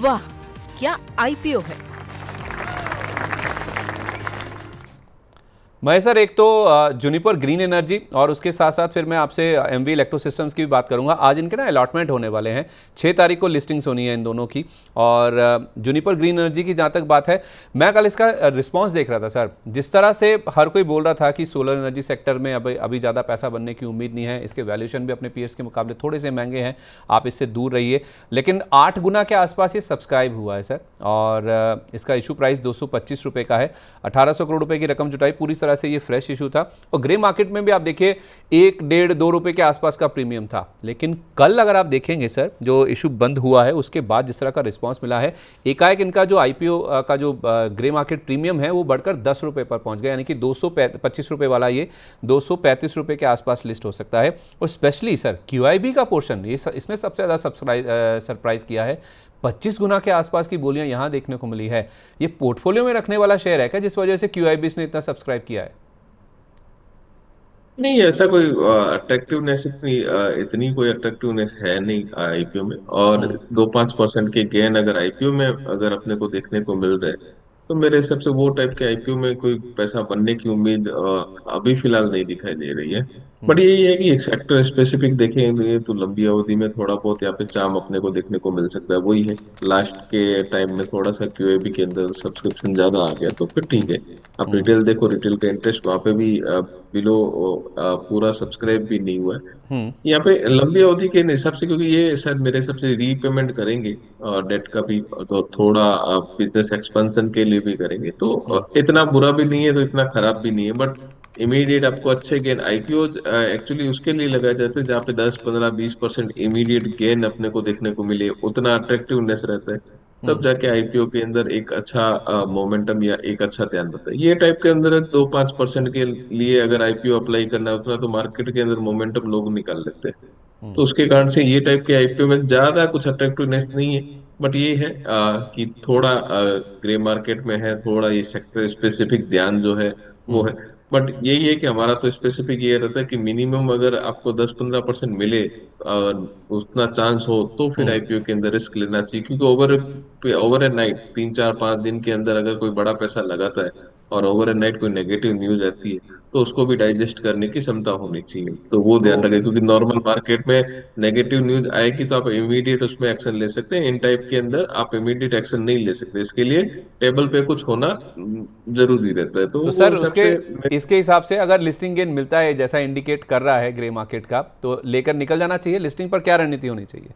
वाह, क्या आईपीओ है। महेश सर, एक तो जूनिपर ग्रीन एनर्जी और उसके साथ साथ फिर मैं आपसे एमवी इलेक्ट्रो सिस्टम्स की भी बात करूंगा। आज इनके ना अलॉटमेंट होने वाले हैं, 6 तारीख को लिस्टिंग्स होनी है इन दोनों की। और जूनिपर ग्रीन एनर्जी की जहाँ तक बात है, मैं कल इसका रिस्पांस देख रहा था सर। जिस तरह से हर कोई बोल रहा था कि सोलर एनर्जी सेक्टर में अभी ज़्यादा पैसा बनने की उम्मीद नहीं है, इसके वैल्यूएशन भी अपने पीयर्स के मुकाबले थोड़े से महंगे हैं, आप इससे दूर रहिए। लेकिन 8 गुना के आसपास ये सब्सक्राइब हुआ है सर, और इसका इशू प्राइस 225 रुपये का है। 1800 करोड़ रुपए की रकम जुटाई, पूरी तरह से ये फ्रेश इशू था। और ग्रे मार्केट में भी आप देखिए 1, 1.5, 2 रुपए के आसपास का प्रीमियम था। लेकिन कल अगर आप देखेंगे सर, जो इशू बंद हुआ है उसके बाद जिस तरह का रिस्पांस मिला है, एकाएक इनका जो आईपीओ का जो ग्रे मार्केट प्रीमियम है वो बढ़कर 10 रुपए पर पहुंच गया, यानी कि 225 रुपए वाला ये 235 रुपए के आसपास लिस्ट हो सकता है। और स्पेशली सर क्यूआईबी का पोर्शन, ये इसने सबसे ज़्यादा सरप्राइज किया है। 25 गुना के आसपास की बोलियां यहां देखने को मिली है। ये पोर्टफोलियो में रखने वाला शेयर है क्या, जिस वजह से क्यूआईबी ने इतना सब्सक्राइब किया है? नहीं, ऐसा कोई अट्रैक्टिवनेस इतनी कोई अट्रैक्टिवनेस है नहीं आईपीओ में। और हम्म। 2-5% के गेन अगर आईपीओ में अगर अपने को देखने को मिल रहे हैं, तो मेरे हिसाब से वो टाइप के आईपीओ में कोई पैसा बनने की उम्मीद अभी फिलहाल नहीं दिखाई दे रही है। बट यही है कि एक सेक्टर स्पेसिफिक देखेंगे तो लंबी अवधि में थोड़ा बहुत यहाँ पे चार्म अपने को देखने को मिल सकता है। वही है, लास्ट के टाइम में थोड़ा सा क्यूएबी के अंदर सब्सक्रिप्शन ज्यादा आ गया, तो फिर ठीक है। आप हम्म। रिटेल देखो, रिटेल का इंटरेस्ट वहां पे भी बिलो पूरा सब्सक्राइब भी नहीं हुआ है हम्म। यहाँ पे लंबी अवधि के हिसाब से, क्योंकि ये शायद मेरे हिसाब से रीपेमेंट करेंगे और डेट का भी, तो थोड़ा बिजनेस एक्सपेंशन के लिए भी करेंगे, तो हम्म। इतना बुरा भी नहीं है तो इतना खराब भी नहीं है। बट इमीडिएट आपको अच्छे गेन, आईपीओ एक्चुअली उसके लिए लगाए जाते हैं जहाँ पे 10, 15, 20% इमीडिएट गेन अपने को देखने को मिले, उतना अट्रैक्टिवनेस रहता है। तब हम्म। जाके आईपीओ के अंदर एक अच्छा मोमेंटम या एक अच्छा ध्यान रहता है। ये टाइप के अंदर 2-5% के लिए अगर आईपीओ अप्लाई करना है उतना, तो मार्केट के अंदर मोमेंटम लोग निकाल लेते हैं। तो उसके कारण से ये टाइप के आईपीओ में ज्यादा कुछ अट्रैक्टिवनेस नहीं है। बट ये है कि थोड़ा ग्रे मार्केट में है, थोड़ा ये सेक्टर स्पेसिफिक ध्यान जो है वो हम्म। है। बट यही है कि हमारा तो स्पेसिफिक ये रहता है कि मिनिमम अगर आपको 10-15% मिले, उतना चांस हो, तो फिर हम्म। आईपीओ के अंदर रिस्क लेना चाहिए। क्योंकि ओवर ए नाइट 3, 4, 5 दिन के अंदर अगर कोई बड़ा पैसा लगाता है और ओवर ए नाइट कोई नेगेटिव न्यूज आती है, तो उसको भी डाइजेस्ट करने की क्षमता होनी चाहिए। तो वो तो ध्यान रखें, क्योंकि नॉर्मल मार्केट में नेगेटिव न्यूज आएगी तो आप इमीडिएट उसमें एक्शन ले सकते हैं। इन टाइप के अंदर आप इमीडिएट एक्शन नहीं ले सकते, इसके लिए टेबल पे कुछ होना जरूरी रहता है। तो वो सर हिसाब उसके से इसके हिसाब से अगर लिस्टिंग गेन मिलता है जैसा इंडिकेट कर रहा है ग्रे मार्केट का, तो लेकर निकल जाना चाहिए। लिस्टिंग पर क्या रणनीति होनी चाहिए?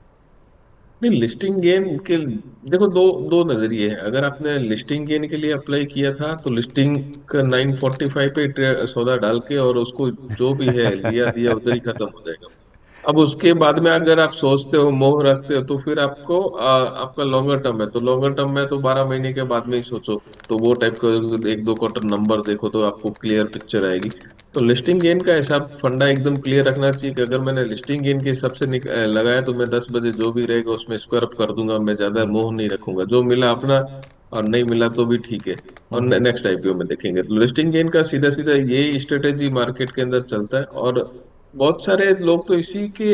नहीं, लिस्टिंग गेन के देखो, दो दो नजरिए हैं। अगर आपने लिस्टिंग गेन के लिए अप्लाई किया था तो लिस्टिंग का 945 पे सौदा डाल के और उसको जो भी है लिया दिया उधर ही खत्म हो जाएगा। अब उसके बाद में अगर आप सोचते हो, मोह रखते हो, तो फिर आपको आपका लॉन्गर टर्म है, तो लॉन्गर टर्म में तो 12 महीने के बाद में ही सोचो। तो वो टाइप का 1-2 क्वार्टर नंबर देखो तो आपको क्लियर पिक्चर आएगी। तो लिस्टिंग गेन का हिसाब फंडा एकदम क्लियर रखना चाहिए कि अगर मैंने लिस्टिंग गेन के हिसाब से लगाया तो मैं 10 बजे जो भी रहेगा उसमें स्क्वायर अप कर दूंगा, मैं ज्यादा मोह नहीं रखूंगा, जो मिला अपना, और नहीं मिला तो भी ठीक है, और नेक्स्ट आईपीओ में देखेंगे। तो लिस्टिंग गेन का सीधा सीधा यही स्ट्रेटेजी मार्केट के अंदर चलता है। और बहुत सारे लोग तो इसी के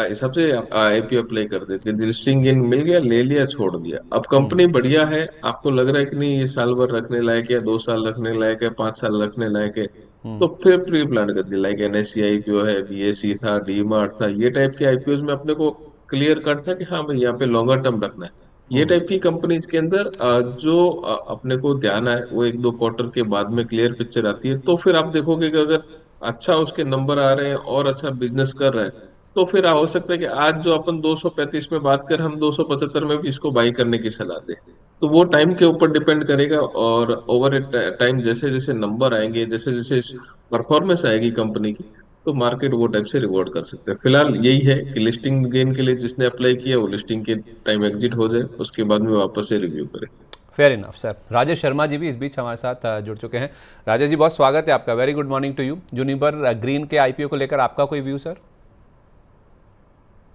हिसाब से आईपीओ अप्लाई कर देते हैं, लिस्टिंग इन मिल गया, ले लिया, छोड़ दिया। अब कंपनी बढ़िया है, आपको लग रहा है कि नहीं ये साल भर रखने लायक है, 2 साल रखने लायक है, 5 साल रखने लायक है, तो फिर प्री प्लान कर दिया। लाइक एनएससी आईपीओ है, बीएसई था, डी मार्ट था, ये टाइप के आईपीओ में अपने को क्लियर कट था कि हाँ भाई यहाँ पे लॉन्गर टर्म रखना है। ये टाइप की कंपनीज के अंदर जो अपने को ध्यान है वो 1-2 क्वार्टर के बाद में क्लियर पिक्चर आती है, तो फिर आप देखोगे कि अगर अच्छा उसके नंबर आ रहे हैं और अच्छा बिजनेस कर रहे हैं, तो फिर हो सकता है कि आज जो अपन 235 में बात कर, हम 275 में भी इसको बाई करने की सलाह दें। तो वो टाइम के ऊपर डिपेंड करेगा, और ओवर टाइम जैसे जैसे नंबर आएंगे, जैसे जैसे परफॉर्मेंस आएगी कंपनी की, तो मार्केट वो टाइप से रिवॉर्ड कर सकते हैं। फिलहाल यही है कि लिस्टिंग गेन के लिए जिसने अप्लाई किया वो लिस्टिंग के टाइम एग्जिट हो जाए, उसके बाद में वापस से रिव्यू करे। Fair enough sir. Rajesh Sharma ji भी इस बीच हमारे साथ जुड़ चुके हैं। राजेश जी, बहुत स्वागत है आपका। Very good morning to you. Juniper Green के आईपीओ को लेकर आपका कोई व्यू सर?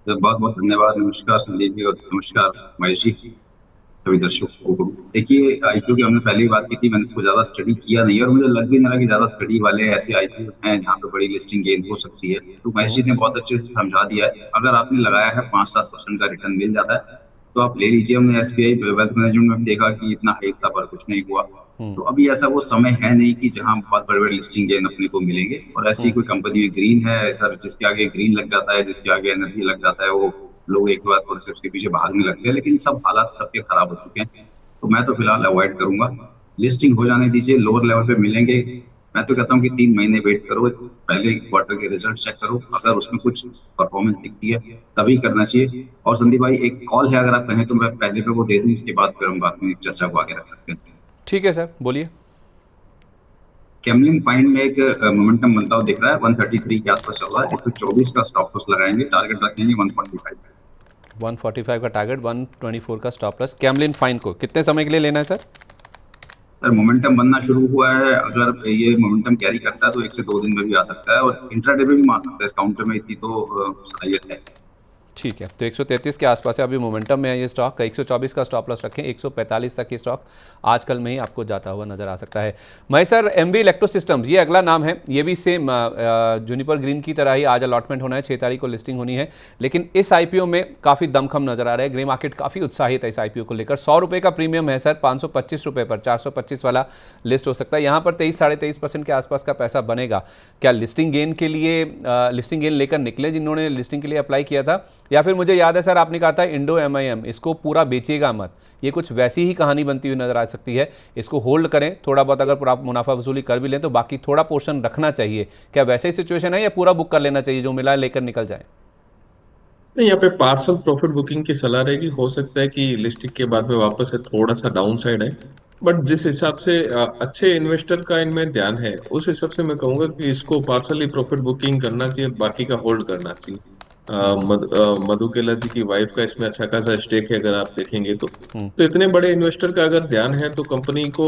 बहुत बहुत धन्यवाद। नमस्कार संदीप जी, और नमस्कार महेश जी, सभी दर्शकों को। देखिए, आईपीओ की हमने पहले ही बात की थी, मैंने इसको ज्यादा स्टडी किया नहीं, और मुझे लग भी नहीं रहा कि ज्यादा स्टडी वाले ऐसे आईपीओ हैं जहाँ पे बड़ी लिस्टिंग गेन हो सकती है। तो महेश जी ने बहुत अच्छे से समझा दिया है। अगर आपने लगाया है 5-7% का रिटर्न मिल जाता है, तो आप ले लीजिए। हमने एसबीआई वेल्थ मैनेजमेंट में देखा कि इतना हाइक था पर कुछ नहीं हुआ। तो अभी ऐसा वो समय है नहीं कि जहां बहुत बड़े बड़े लिस्टिंग गेन अपने को मिलेंगे, और ऐसी कोई कंपनी में ग्रीन है सर, जिसके आगे ग्रीन लग जाता है, जिसके आगे एनर्जी लग जाता है, वो लोग एक बार थोड़े से उसके पीछे भागने लगते हैं, लेकिन सब हालात सबके खराब हो चुके हैं। तो मैं तो फिलहाल अवॉइड करूंगा, लिस्टिंग हो जाने दीजिए, लोअर लेवल पे मिलेंगे। मैं तो कहता हूँ कि 3 महीने वेट करो, पहले क्वार्टर के रिजल्ट चेक करो, अगर उसमें कुछ परफॉर्मेंस दिखती है तभी करना चाहिए। और संदीप भाई, एक कॉल है, अगर आप कहें तो मैं पहले पे वो दे दूं, उसके बाद फिर हम बात में चर्चा को आगे रख सकते हैं। ठीक है सर, बोलिए। कैमलिन फाइन में एक मोमेंटम बनता हुआ दिख रहा है, 133 के आसपास चल रहा है, 124 का स्टॉप लॉस लगाएंगे, टारगेट रखेंगे 145। 145 का टारगेट, 124 का स्टॉप लॉस। कैमलिन फाइन को कितने समय के लिए लेना है सर? सर मोमेंटम बनना शुरू हुआ है, अगर ये मोमेंटम कैरी करता है तो 1 से 2 दिन में भी आ सकता है, और इंट्राडे में भी मार सकता है, इस काउंटर में इतनी तो सलाहियत है। ठीक है, तो 133 के आसपास है, अभी मोमेंटम में है ये स्टॉक। 124 का स्टॉप लॉस रखें, 145 तक ये स्टॉक आजकल में ही आपको जाता हुआ नजर आ सकता है। Mahesh sir, MV Electro Systems ये अगला नाम है, ये भी सेम जूनिपर ग्रीन की तरह ही आज अलॉटमेंट होना है, 6 तारीख को लिस्टिंग होनी है। लेकिन इस आईपीओ में काफ़ी दमखम नजर आ रहा है, ग्रे मार्केट काफ़ी उत्साहित है इस आईपीओ को लेकर। 100 रुपये का प्रीमियम है सर, 525 रुपये पर 425 वाला लिस्ट हो सकता है। यहाँ पर 23-23% के आसपास का पैसा बनेगा। क्या लिस्टिंग गेन के लिए लिस्टिंग गेन लेकर निकले जिन्होंने लिस्टिंग के लिए अप्लाई किया था, या फिर मुझे याद है सर आपने कहा था इंडो एमआईएम इसको पूरा बेचिएगा मत, ये कुछ वैसी ही कहानी बनती हुई नजर आ सकती है, इसको होल्ड करें, थोड़ा बहुत अगर पूरा मुनाफा वसूली कर भी लें तो बाकी थोड़ा पोर्शन रखना चाहिए। क्या वैसे ही सिचुएशन है या पूरा बुक कर लेना चाहिए, जो मिला है लेकर निकल जाए? नहीं, यहाँ पे पार्सल प्रॉफिट बुकिंग की सलाह रहेगी। हो सकता है कि लिस्टिंग के बाद में वापस से थोड़ा सा डाउन साइड है, बट जिस हिसाब से अच्छे इन्वेस्टर का इनमें ध्यान है, उस हिसाब से मैं कहूंगा कि इसको पार्सली प्रॉफिट बुकिंग करना चाहिए, बाकी का होल्ड करना चाहिए। मधु केला जी की वाइफ का इसमें अच्छा खासा स्टेक है, अगर आप देखेंगे तो इतने बड़े इन्वेस्टर का अगर ध्यान है तो कंपनी को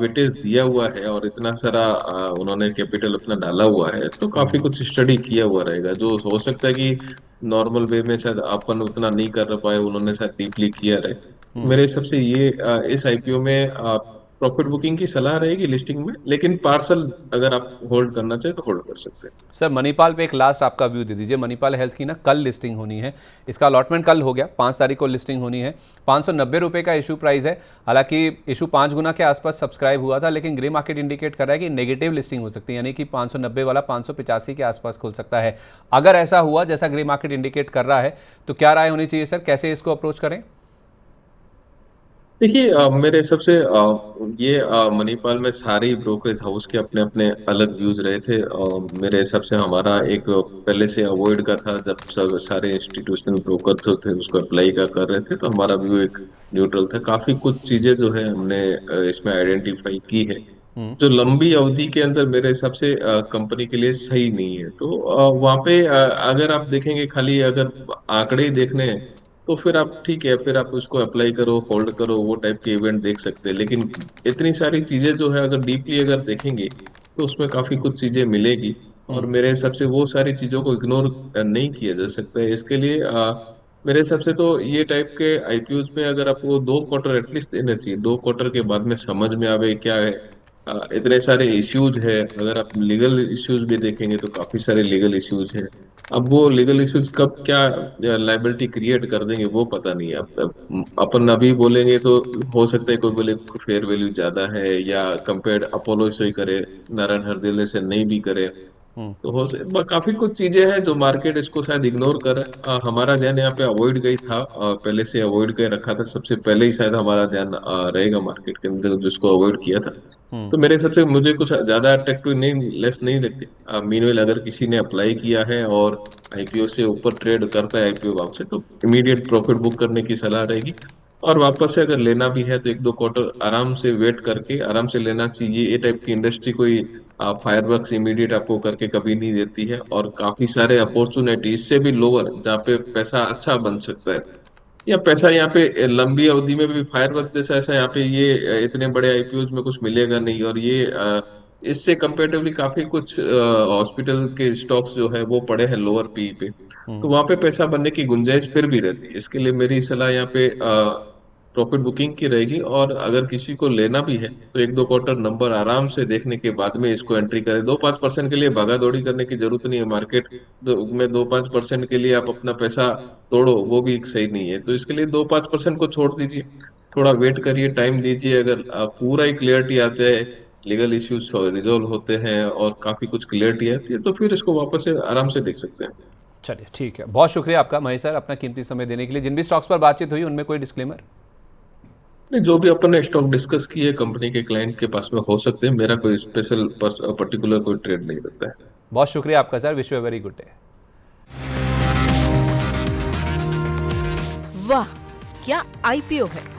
वेटेज दिया हुआ है, और इतना सारा उन्होंने कैपिटल अपना डाला हुआ है, तो काफी कुछ स्टडी किया हुआ रहेगा, जो हो सकता है कि नॉर्मल वे में शायद अपन उतना नहीं कर पाए, उन्होंने शायद डीपली किया रहे। मेरे हिसाब से ये इस आईपीओ में प्रॉफिट बुकिंग की सलाह रहेगी लिस्टिंग में, लेकिन पार्सल अगर आप होल्ड करना चाहे तो होल्ड कर सकते हैं। सर मणिपाल पे एक लास्ट आपका व्यू दे दीजिए। मणिपाल हेल्थ की ना कल लिस्टिंग होनी है, इसका अलॉटमेंट कल हो गया, 5 तारीख को लिस्टिंग होनी है। 590 रुपये का इशू प्राइस है, हालांकि इशू 5 गुना के आसपास सब्सक्राइब हुआ था, लेकिन ग्रे मार्केट इंडिकेट कर रहा है कि नेगेटिव लिस्टिंग हो सकती है, यानी कि 590 वाला 585 के आसपास खुल सकता है। अगर ऐसा हुआ जैसा ग्रे मार्केट इंडिकेट कर रहा है तो क्या राय होनी चाहिए सर, कैसे इसको अप्रोच करें? देखिए, मेरे हिसाब से ये मणिपाल में सारे ब्रोकरेज हाउस के अपने अपने अलग व्यूज रहे थे। मेरे हिसाब से हमारा एक पहले से अवॉइड का था, जब सब सारे इंस्टीट्यूशनल ब्रोकर जो थे उसको अप्लाई का कर रहे थे, तो हमारा व्यू एक न्यूट्रल था। काफी कुछ चीजें जो है हमने इसमें आइडेंटिफाई की है, जो लंबी अवधि के अंदर मेरे हिसाब से कंपनी के लिए सही नहीं है। तो वहाँ पे अगर आप देखेंगे, खाली अगर आंकड़े ही देखने हैं, तो फिर आप ठीक है, फिर आप उसको अप्लाई करो, होल्ड करो, वो टाइप के इवेंट देख सकते हैं। लेकिन इतनी सारी चीजें जो है अगर डीपली अगर देखेंगे तो उसमें काफी कुछ चीजें मिलेगी, और मेरे हिसाब से वो सारी चीजों को इग्नोर नहीं किया जा सकता है। इसके लिए मेरे हिसाब से तो ये टाइप के आईपीओज में अगर आपको 2 क्वार्टर एटलीस्ट देना चाहिए, 2 क्वार्टर के बाद में समझ में आवे क्या है। इतने सारे इश्यूज है, अगर आप लीगल इश्यूज भी देखेंगे तो काफी सारे लीगल इश्यूज है। अब वो लीगल इश्यूज कब क्या लाइबिलिटी क्रिएट कर देंगे वो पता नहीं है। अपन अभी बोलेंगे तो हो सकता है कोई बोले फेयर वैल्यू ज्यादा है, या कंपेयर्ड अपोलो से ही करे, नारायण हृदय से नहीं भी करे, तो काफी कुछ चीजें हैं जो मार्केट इसको शायद इग्नोर कर रहा है। हमारा ध्यान यहाँ पे अवॉइड गई था, पहले से अवॉइड कर रखा था, सबसे पहले ही शायद हमारा ध्यान रहेगा मार्केट के अंदर जिसको अवॉइड किया था। तो मेरे हिसाब से मुझे कुछ ज्यादा अट्रैक्टिव नहीं, लेस नहीं लगती। मीनवेल अगर किसी ने अप्लाई किया है और आईपीओ से ऊपर ट्रेड करता है आईपीओ वापस से, तो इमीडिएट प्रॉफिट बुक करने की सलाह रहेगी। और वापस से अगर लेना भी है तो 1-2 क्वार्टर आराम से वेट करके आराम से लेना चाहिए। ये टाइप की इंडस्ट्री कोई फायरवर्क्स इमीडिएट आपको करके कभी नहीं देती है, और काफी सारे अपॉर्चुनिटी इससे भी लोअर जहाँ पे पैसा अच्छा बन सकता है, या पैसा यहाँ पे लंबी अवधि में भी फायरवर्क जैसा ऐसा यहाँ पे ये इतने बड़े आईपीओज में कुछ मिलेगा नहीं। और ये इससे कंपेरेटिवली काफी कुछ हॉस्पिटल के स्टॉक्स जो है वो पड़े हैं लोअर पी पे, तो वहां पे पैसा बनने की गुंजाइश फिर भी रहती है। इसके लिए मेरी सलाह यहाँ पे प्रॉफिट बुकिंग की रहेगी। और अगर किसी को लेना भी है तो 1-2 क्वार्टर नंबर आराम से देखने के बाद में इसको एंट्री करें। 2-5% के लिए भागा दौड़ी करने की जरूरत नहीं है। मार्केट में 2-5% के लिए आप अपना पैसा तोड़ो, वो भी सही नहीं है। तो इसके लिए 2-5% को छोड़ दीजिए, थोड़ा वेट करिए, टाइम दीजिए। अगर पूरा ही क्लियरिटी आते हैं, लीगल इश्यूज रिजोल्व होते हैं और काफी कुछ क्लियरिटी आती है, तो फिर इसको वापस से आराम से देख सकते हैं। चलिए ठीक है, बहुत शुक्रिया आपका महेश सर अपना कीमती समय देने के लिए। जिन भी स्टॉक्स पर बातचीत हुई उनमें कोई डिस्क्लेमर? नहीं, जो भी अपन ने स्टॉक डिस्कस किए कंपनी के क्लाइंट के पास में हो सकते हैं। मेरा कोई स्पेशल पर्टिकुलर कोई ट्रेड नहीं रहता है। बहुत शुक्रिया आपका sir, wish you a very good day. वाह, क्या आईपीओ है।